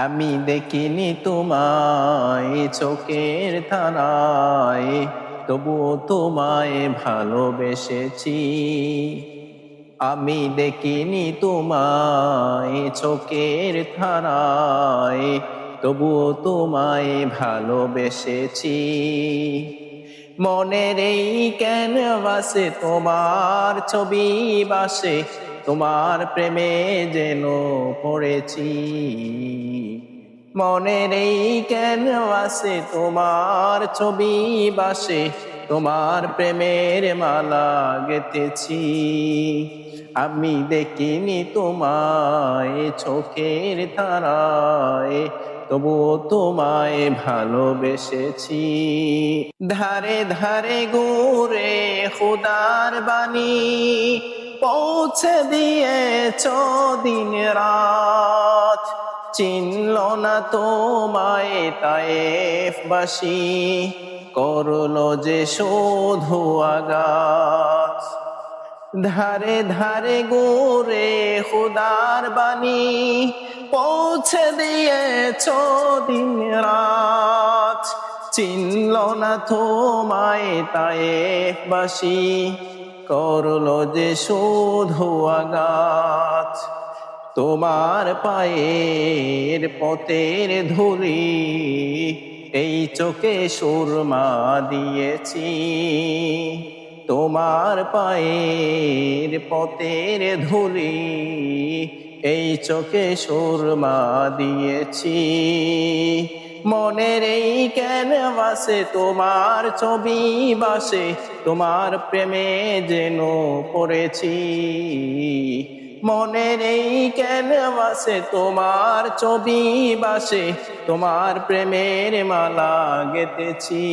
আমি দেখিনি তোমায় চোখের তারায়, তবুও তোমায় ভালোবেসেছি। আমি দেখিনি তোমায় চোখের তারায়, তবুও তোমায় ভালোবেসেছি। মনের এই ক্যানভাসে তোমার ছবি বাসে, তোমার প্রেমে যেন পড়েছি। মনের এই ক্যানভাসে তোমার ছবি বাসে, তোমার প্রেমের মালা গেঁথেছি। আমি দেখিনি তোমায় চোখের তারায়, তবুও তোমায় ভালোবেসেছি। ধারে ধারে ঘুরে খুদার বাণী পৌঁছে দিয়েছ দিন রাত। চিনল না তোমায় তায়েফবাসী, করলো যে শুধু আঘাত। ধারে ধারে ঘুরে খুদার বাণী পৌঁছে দিয়েছ দিন রাত। চিনল না তোমায় তায়েফবাসী, করলো যে শুধু আঘাত। তোমার পায়ের পথের ধুলি এই চোখে সুরমা দিয়েছি। তোমার পায়ের পথের ধুলি এই চোখে সুরমা দিয়েছি। মনের এই ক্যানভাসে তোমার ছবি বাসে, তোমার প্রেমে যেন পড়েছি। মনের এই ক্যানভাসে তোমার ছবি বাসে, তোমার প্রেমের মালা গেঁথেছি।